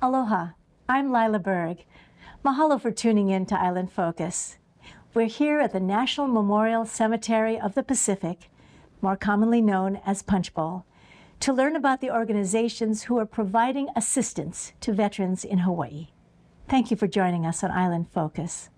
Aloha, I'm Lyla Berg. Mahalo for tuning in to Island Focus. We're here at the National Memorial Cemetery of the Pacific, more commonly known as Punchbowl, to learn about the organizations who are providing assistance to veterans in Hawaii. Thank you for joining us on Island Focus.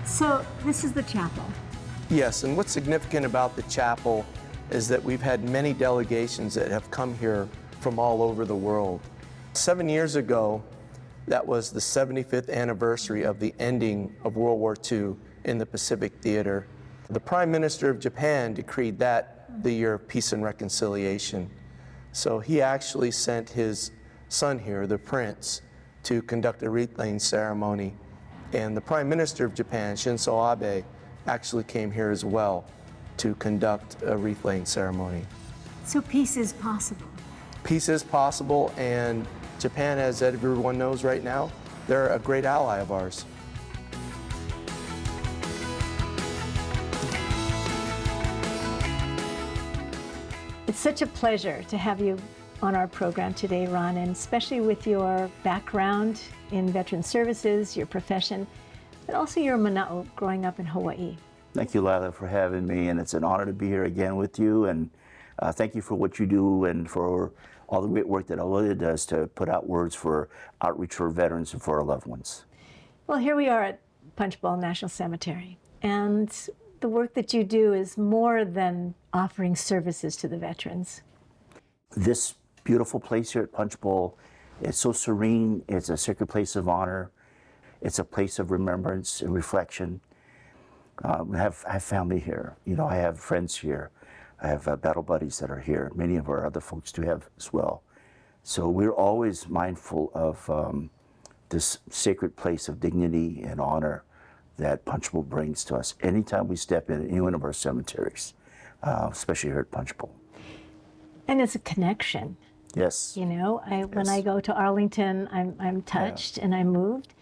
So this is the chapel. Yes, and what's significant about the chapel is that we've had many delegations that have come here from all over the world. 7 years ago, that was the 75th anniversary of the ending of World War II in the Pacific Theater. The Prime Minister of Japan decreed that the year of peace and reconciliation. So he actually sent his son here, the Prince, to conduct a wreath-laying ceremony. And the Prime Minister of Japan, Shinzo Abe, actually came here as well to conduct a wreath-laying ceremony. So peace is possible. Peace is possible, and Japan, as everyone knows right now, they're a great ally of ours. It's such a pleasure to have you on our program today, Ron, and especially with your background in veteran services, your profession, but also your mana'o growing up in Hawaii. Thank you, Lyla, for having me, and it's an honor to be here again with you, and thank you for what you do and for all the great work that Ōlelo does to put out words for outreach for veterans and for our loved ones. Well, here we are at Punchbowl National Cemetery, and the work that you do is more than offering services to the veterans. This beautiful place here at Punchbowl, it's so serene. It's a sacred place of honor. It's a place of remembrance and reflection. I have family here. You know, I have friends here. I have battle buddies that are here. Many of our other folks do have as well. So we're always mindful of this sacred place of dignity and honor that Punchbowl brings to us anytime we step in any one of our cemeteries, especially here at Punchbowl. And it's a connection. Yes. You know, when I go to Arlington, I'm touched and I'm moved,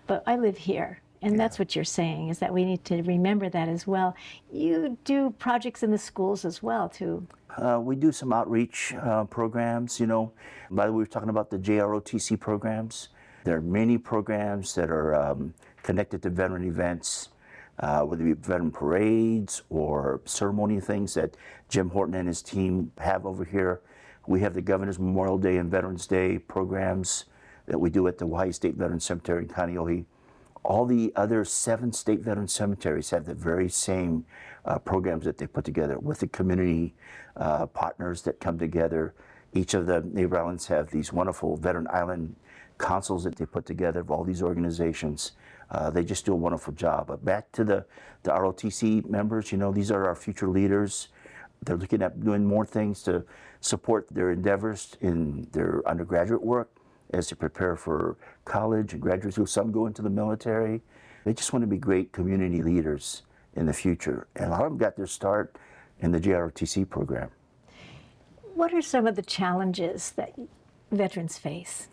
but I live here. And that's what you're saying, is that we need to remember that as well. You do projects in the schools as well, too. We do some outreach programs, you know. By the way, we were talking about the JROTC programs. There are many programs that are connected to veteran events, whether it be veteran parades or ceremony things that Jim Horton and his team have over here. We have the Governor's Memorial Day and Veterans Day programs that we do at the Hawaii State Veteran Cemetery in Kaneohe. All the other 7 state veteran cemeteries have the very same programs that they put together with the community partners that come together. Each of the neighbor islands have these wonderful veteran island councils that they put together of all these organizations. They just do a wonderful job. But back to the ROTC members, you know, these are our future leaders. They're looking at doing more things to support their endeavors in their undergraduate work as they prepare for college and graduate school. Some go into the military. They just want to be great community leaders in the future. And a lot of them got their start in the JROTC program. What are some of the challenges that veterans face?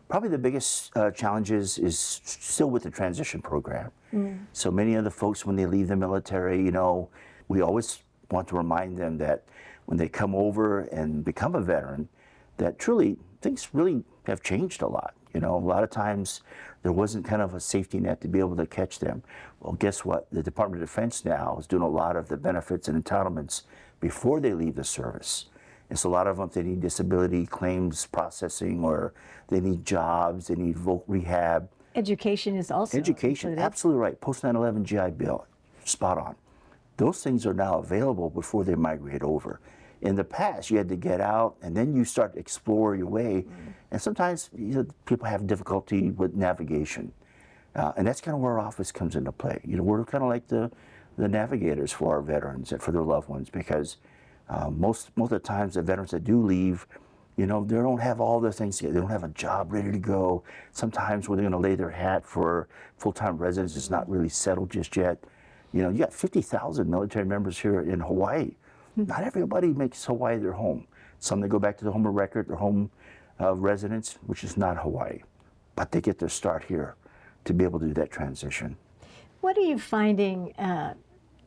Probably the biggest challenges is still with the transition program. So many of the folks, when they leave the military, you know, we always want to remind them that when they come over and become a veteran, that truly things really have changed a lot. You know, a lot of times there wasn't kind of a safety net to be able to catch them. Well, guess what? The Department of Defense now is doing a lot of the benefits and entitlements before they leave the service. And so a lot of them, they need disability claims processing, or they need jobs, they need rehab. Education is also Education, included. Absolutely right. Post 9/11 GI Bill, spot on. Those things are now available before they migrate over. In the past, you had to get out and then you start to explore your way. And sometimes people have difficulty with navigation. And that's kind of where our office comes into play. You know, we're kind of like the navigators for our veterans and for their loved ones, because most of the times the veterans that do leave, You know, they don't have all their things together. They don't have a job ready to go. Sometimes where they're going to lay their hat for full-time residence is not really settled just yet. You know, you got 50,000 military members here in Hawaii. Not everybody makes Hawaii their home. Some they go back to the home of record, their home of residence, which is not Hawaii. But they get their start here to be able to do that transition. What are you finding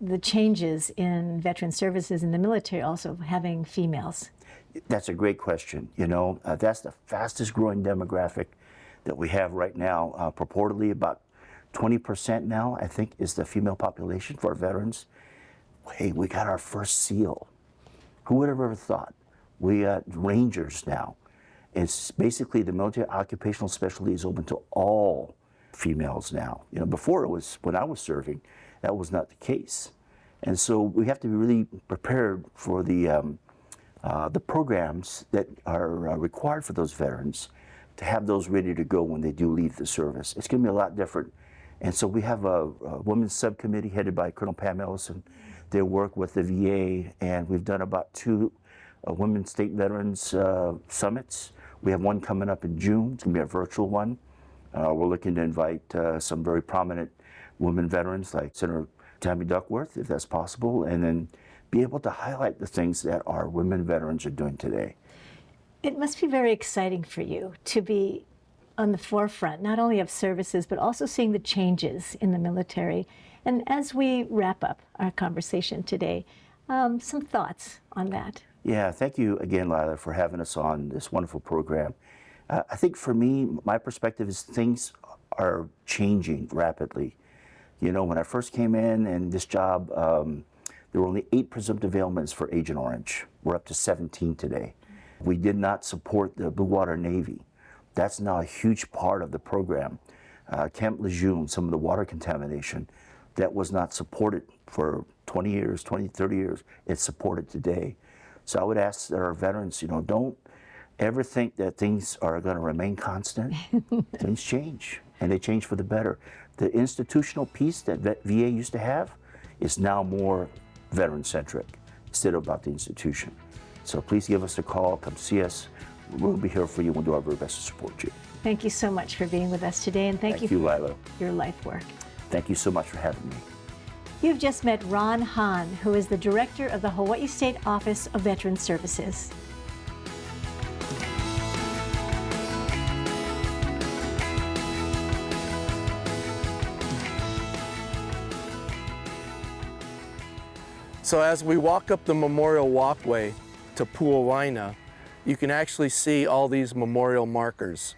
the changes in veteran services in the military also having females? That's a great question. You know, that's the fastest growing demographic that we have right now. Purportedly about 20% now, I think, is the female population for our veterans. Hey, we got our first SEAL. Who would have ever thought? We got Rangers now. It's basically the military occupational specialty is open to all females now. You know, before it was, when I was serving, that was not the case. And so we have to be really prepared for the programs that are required for those veterans to have those ready to go when they do leave the service. It's going to be a lot different. And so we have a women's subcommittee headed by Colonel Pam Ellison. They work with the VA, and we've done about 2 women state veterans summits. We have one coming up in June. It's going to be a virtual one. We're looking to invite some very prominent women veterans like Senator Tammy Duckworth, if that's possible, and then be able to highlight the things that our women veterans are doing today. It must be very exciting for you to be on the forefront, not only of services, but also seeing the changes in the military. And as we wrap up our conversation today, some thoughts on that. Yeah, thank you again, Lyla, for having us on this wonderful program. I think for me, my perspective is things are changing rapidly. You know, when I first came in this job, there were only 8 presumptive ailments for Agent Orange. We're up to 17 today. We did not support the Blue Water Navy. That's now a huge part of the program. Camp Lejeune, some of the water contamination, that was not supported for 20 years, 20, 30 years. It's supported today. So I would ask that our veterans, you know, don't ever think that things are going to remain constant. Things change, and they change for the better. The institutional piece that VA used to have is now more veteran-centric instead of about the institution. So please give us a call, come see us. We'll be here for you. We'll do our very best to support you. Thank you so much for being with us today, and thank you for Lyla. your life work. Thank you so much for having me. You've just met Ron Hahn, who is the director of the Hawaii State Office of Veteran Services. So as we walk up the memorial walkway to Puavina, you can actually see all these memorial markers.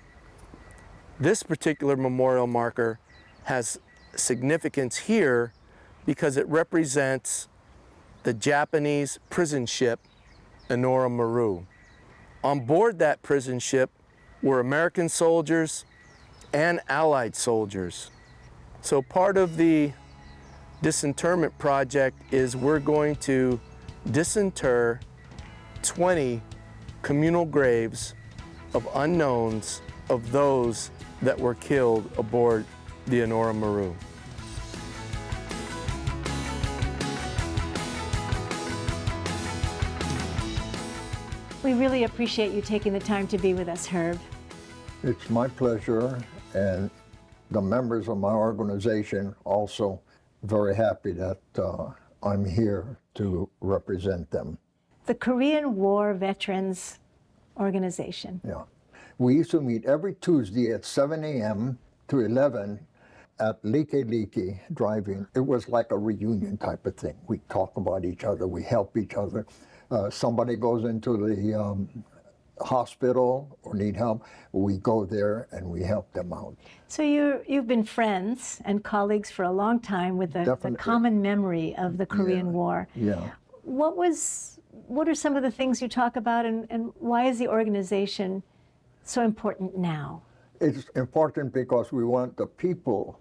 This particular memorial marker has significance here because it represents the Japanese prison ship Enora Maru. On board that prison ship were American soldiers and Allied soldiers. So part of the disinterment project is we're going to disinter 20 communal graves of unknowns of those that were killed aboard the Enora Maru. We really appreciate you taking the time to be with us, Herb. It's my pleasure, and the members of my organization also very happy that I'm here to represent them. The Korean War Veterans Organization. Yeah. We used to meet every Tuesday at 7 a.m. to 11 at Liki driving. It was like a reunion type of thing. We talk about each other, we help each other. Somebody goes into the hospital or need help, we go there and we help them out. So you've been friends and colleagues for a long time with the common memory of the Korean War. Yeah. What are some of the things you talk about, and why is the organization so important now? It's important because we want the people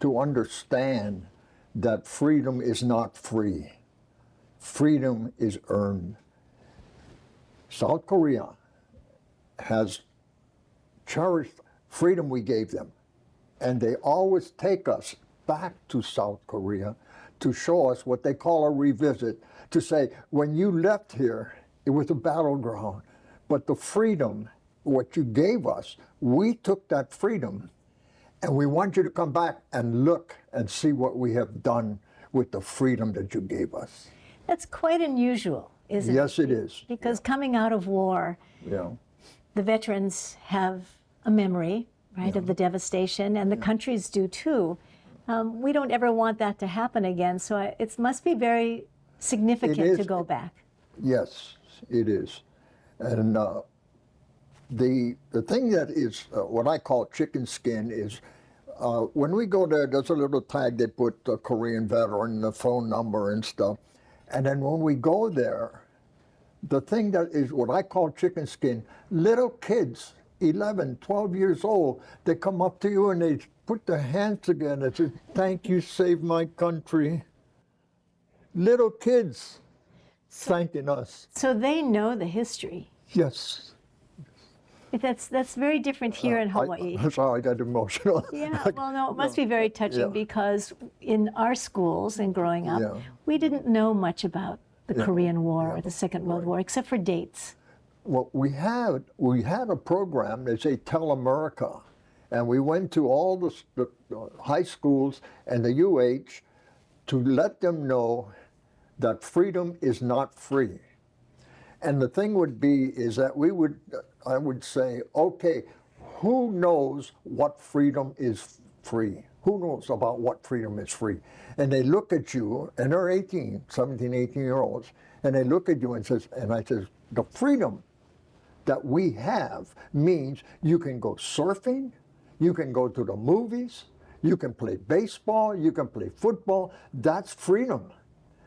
to understand that freedom is not free. Freedom is earned. South Korea has cherished freedom we gave them, and they always take us back to South Korea to show us what they call a revisit, to say, when you left here, it was a battleground, But the freedom, what you gave us, we took that freedom, and we want you to come back and look and see what we have done with the freedom that you gave us. That's quite unusual, isn't it? Yes, it is. Because coming out of war, Yeah. the veterans have a memory, right, of the devastation, and the countries do too. We don't ever want that to happen again, so it must be very significant to go back. Yes, it is. And the thing that is what I call chicken skin is when we go there, there's a little tag they put the Korean veteran, the phone number and stuff. And then when we go there, the thing that is what I call chicken skin, little kids, 11, 12 years old, they come up to you and they put their hands together and say, "Thank you, saved my country." Little kids thanking us. So they know the history. Yes. That's very different here in Hawaii. I'm sorry, I got emotional. Yeah, well, no, it must be very touching because in our schools and growing up, we didn't know much about the Korean War or the Second World War, except for dates. Well, we had a program, they say Tell America, and we went to all the high schools and the UH to let them know that freedom is not free. And the thing would be is that I would say, okay, who knows what freedom is free? Who knows about what freedom is free? And they look at you, and they're 18, 17, 18-year-olds, and they look at you and I says, the freedom that we have means you can go surfing, you can go to the movies, you can play baseball, you can play football. That's freedom.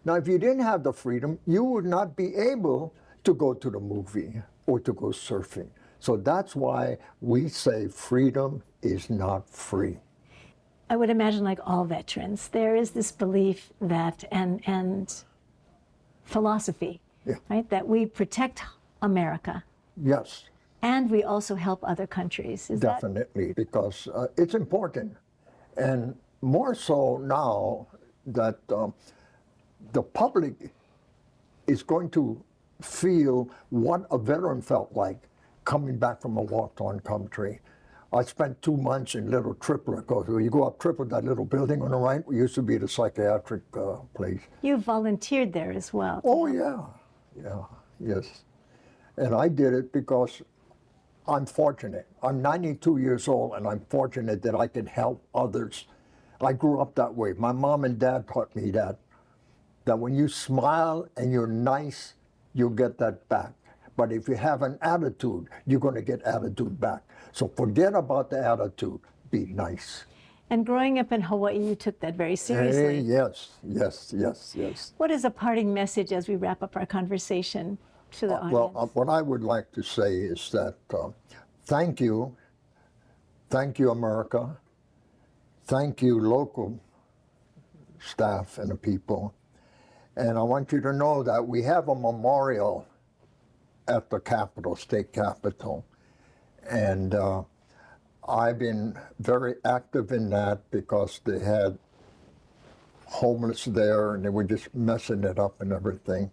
Now, if you didn't have the freedom, you would not be able to go to the movie or to go surfing. So that's why we say freedom is not free. I would imagine, like all veterans, there is this belief that and philosophy, right, that we protect America. Yes. And we also help other countries. Is Definitely, because it's important. And more so now that the public is going to feel what a veteran felt like coming back from a war-torn country. I spent 2 months in Little Tripler. You go up Tripler, that little building on the right, we used to be the psychiatric place. You volunteered there as well. Oh, yeah. Yeah, yes. And I did it because I'm fortunate. I'm 92 years old, and I'm fortunate that I can help others. I grew up that way. My mom and dad taught me that when you smile and you're nice, you'll get that back. But if you have an attitude, you're going to get attitude back. So forget about the attitude. Be nice. And growing up in Hawaii, you took that very seriously. Yes, yes, yes, yes. What is a parting message as we wrap up our conversation to the audience? Well, what I would like to say is that thank you, America. Thank you, local staff and the people. And I want you to know that we have a memorial at the Capitol, state capitol. And I've been very active in that because they had homeless there and they were just messing it up and everything.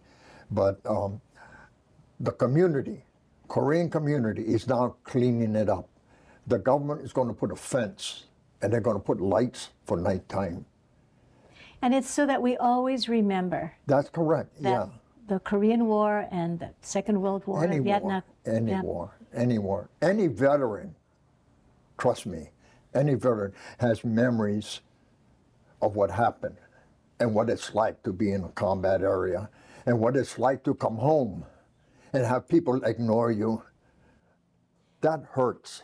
But the community, Korean community, is now cleaning it up. The government is going to put a fence and they're going to put lights for nighttime. And it's so that we always remember. That's correct, that the Korean War and the Second World War, Any Vietnam. war, any war. Any veteran, trust me, any veteran has memories of what happened and what it's like to be in a combat area and what it's like to come home and have people ignore you. That hurts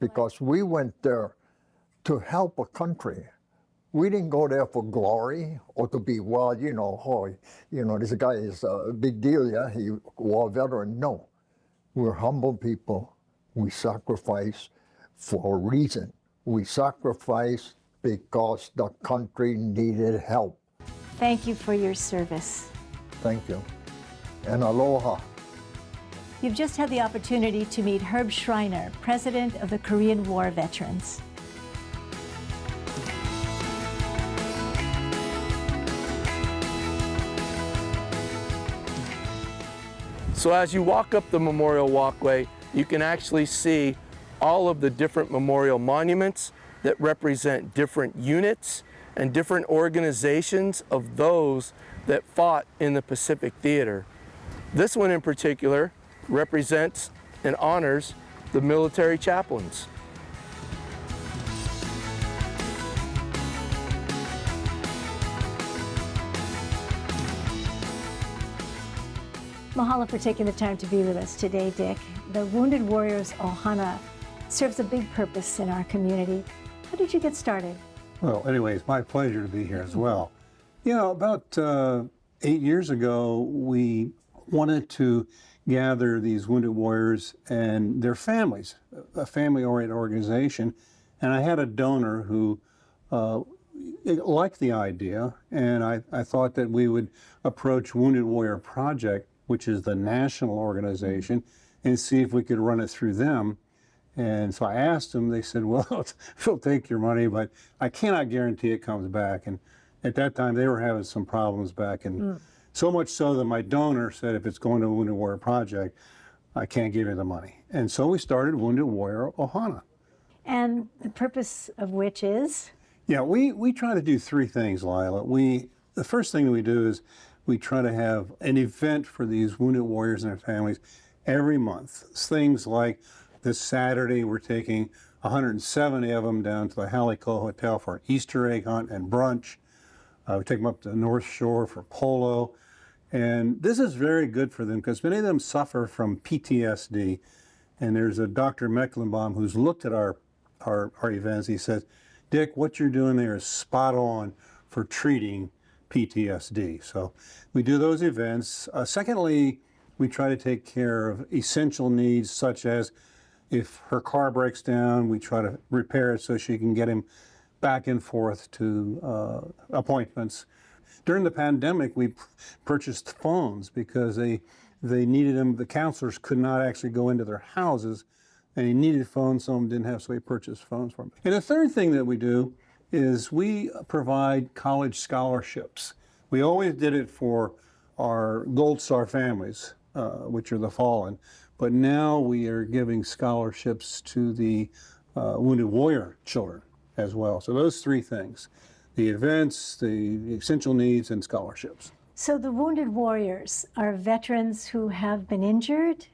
because we went there to help a country. We didn't go there for glory or to be, well, this guy is a big deal, yeah, he war veteran. No, we're humble people. We sacrifice for a reason. We sacrifice because the country needed help. Thank you for your service. Thank you. And aloha. You've just had the opportunity to meet Herb Schreiner, President of the Korean War Veterans. So as you walk up the memorial walkway, you can actually see all of the different memorial monuments that represent different units and different organizations of those that fought in the Pacific Theater. This one in particular represents and honors the military chaplains. Mahalo for taking the time to be with us today, Dick. The Wounded Warriors Ohana serves a big purpose in our community. How did you get started? Well, anyway, it's my pleasure to be here as well. You know, about 8 years ago, we wanted to gather these wounded warriors and their families, a family-oriented organization. And I had a donor who liked the idea, and I thought that we would approach Wounded Warrior Project, which is the national organization, and see if we could run it through them. And so I asked them, they said, well, we'll take your money, but I cannot guarantee it comes back. And at that time, they were having some problems back. And so much so that my donor said, if it's going to a Wounded Warrior Project, I can't give you the money. And so we started Wounded Warrior Ohana. And the purpose of which is? Yeah, we try to do three things, Lyla. The first thing that we do is we try to have an event for these wounded warriors and their families every month. Things like this Saturday, we're taking 170 of them down to the Haliko Hotel for an Easter egg hunt and brunch. We take them up to the North Shore for polo. And this is very good for them because many of them suffer from PTSD. And there's a Dr. Mecklenbaum who's looked at our events. He says, Dick, what you're doing there is spot on for treating PTSD. So we do those events. Secondly, we try to take care of essential needs such as if her car breaks down, we try to repair it so she can get him back and forth to appointments. During the pandemic, we purchased phones because they needed them. The counselors could not actually go into their houses, and he needed phones. Some of them didn't have, so we purchased phones for them. And the third thing that we do is we provide college scholarships. We always did it for our Gold Star families, which are the fallen, but now we are giving scholarships to the Wounded Warrior children as well. So those three things, the events, the essential needs, and scholarships. So the Wounded Warriors are veterans who have been injured,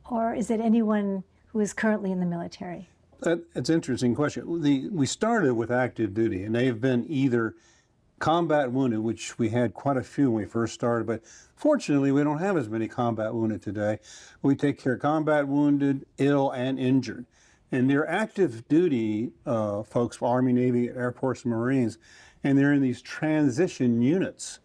or is it anyone who is currently in the military? That's an interesting question. We started with active duty, and they've been either combat wounded, which we had quite a few when we first started, but fortunately we don't have as many combat wounded today. We take care of combat wounded, ill, and injured. And they're active duty folks, Army, Navy, Air Force, and Marines, and they're in these transition units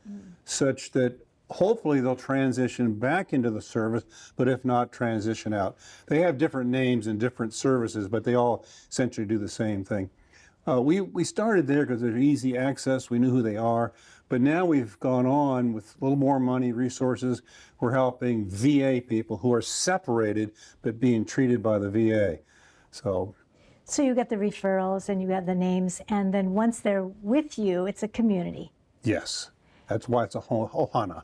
such that hopefully they'll transition back into the service, but if not, transition out. They have different names and different services, but they all essentially do the same thing. We started there because there's easy access. We knew who they are, but now we've gone on with a little more money, resources. We're helping VA people who are separated but being treated by the VA. So you get the referrals and you get the names, and then once they're with you, it's a community. yes, that's why it's a Ohana.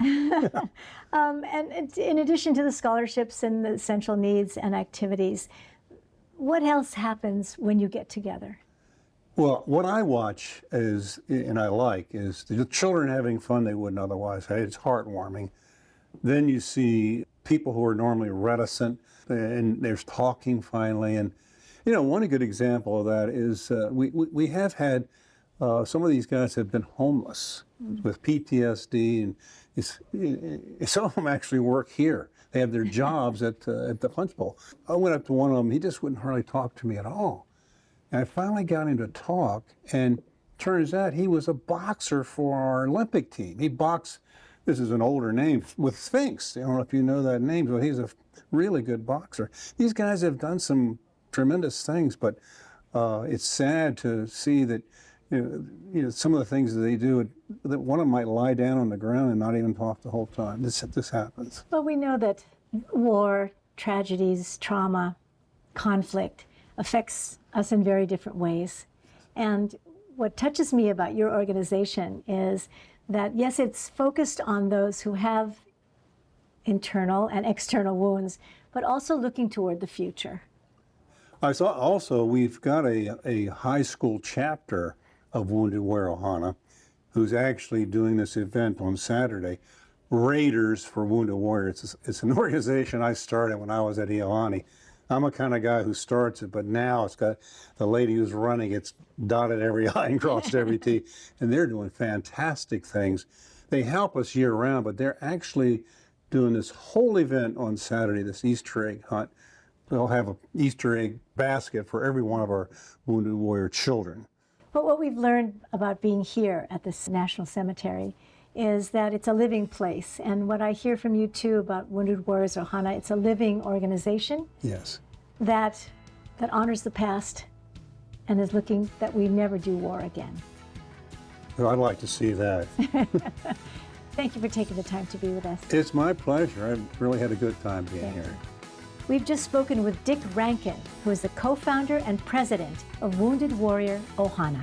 And in addition to the scholarships and the essential needs and activities, what else happens when you get together? Well, what I watch is, and I like, is the children having fun they wouldn't otherwise have. It's heartwarming. Then you see people who are normally reticent, and there's talking finally. And, you know, one good example of that is we have had some of these guys have been homeless with PTSD, and some of them actually work here. They have their jobs at the Punchbowl. I went up to one of them. He just wouldn't hardly talk to me at all. And I finally got him to talk, and turns out he was a boxer for our Olympic team. He boxed, this is an older name, with Sphinx. I don't know if you know that name, but he's a really good boxer. These guys have done some tremendous things, but it's sad to see that you know some of the things that they do, that one of them might lie down on the ground and not even talk the whole time. This happens. Well, we know that war, tragedies, trauma, conflict affects us in very different ways. And what touches me about your organization is that, yes, it's focused on those who have internal and external wounds, but also looking toward the future. I saw also we've got a high school chapter of Wounded Warrior Ohana who's actually doing this event on Saturday. Raiders for Wounded Warriors. It's an organization I started when I was at Iolani. I'm a kind of guy who starts it, but now it's got the lady who's running it's dotted every I and crossed every T, and they're doing fantastic things. They help us year round, but they're actually doing this whole event on Saturday, this Easter egg hunt. They'll have an Easter egg basket for every one of our Wounded Warrior children. But what we've learned about being here at this National Cemetery is that it's a living place. And what I hear from you too about Wounded Warriors Ohana, it's a living organization. Yes. That honors the past and is looking that we never do war again. Well, I'd like to see that. Thank you for taking the time to be with us. It's my pleasure. I've really had a good time being here. We've just spoken with Dick Rankin, who is the co-founder and president of Wounded Warrior Ohana.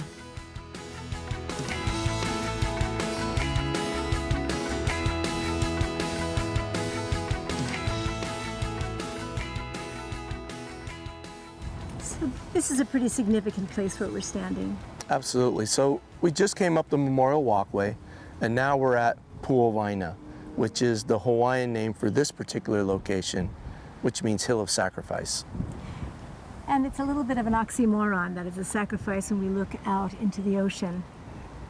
So this is a pretty significant place where we're standing. Absolutely. So we just came up the Memorial Walkway, and now we're at Puavina, which is the Hawaiian name for this particular location, which means Hill of Sacrifice. And it's a little bit of an oxymoron that it's a sacrifice when we look out into the ocean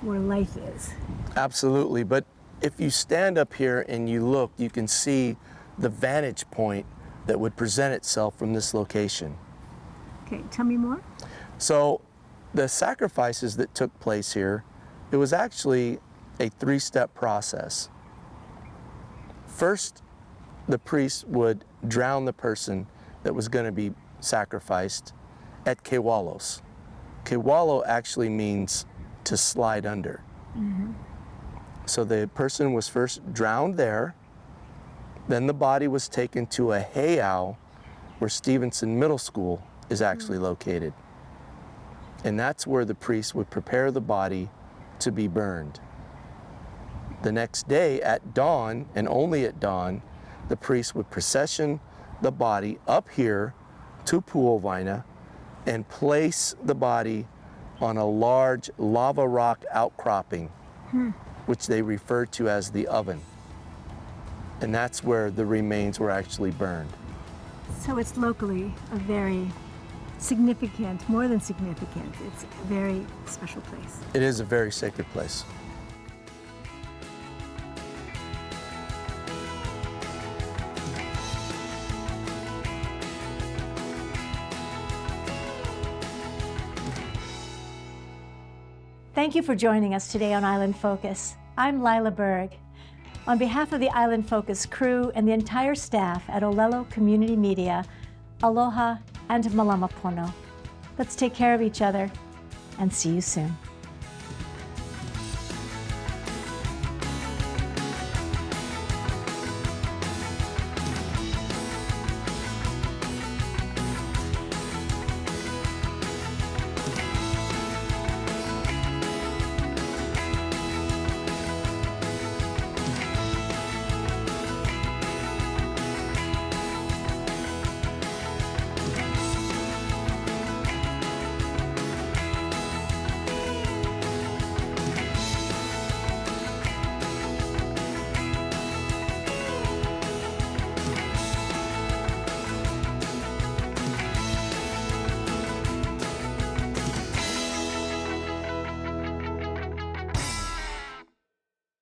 where life is. Absolutely, but if you stand up here and you look, you can see the vantage point that would present itself from this location. Okay, tell me more. So the sacrifices that took place here, it was actually a three-step process. First, the priest would drown the person that was going to be sacrificed at kewalos. Kewalo actually means to slide under. Mm-hmm. So the person was first drowned there, then the body was taken to a heiau where Stevenson Middle School is actually located. And that's where the priest would prepare the body to be burned. The next day at dawn, and only at dawn, the priest would procession the body up here to Puavina and place the body on a large lava rock outcropping, which they referred to as the oven. And that's where the remains were actually burned. So it's locally a very significant, more than significant, it's a very special place. It is a very sacred place. Thank you for joining us today on Island Focus. I'm Lyla Berg. On behalf of the Island Focus crew and the entire staff at Ōlelo Community Media, aloha and malama pono. Let's take care of each other and see you soon.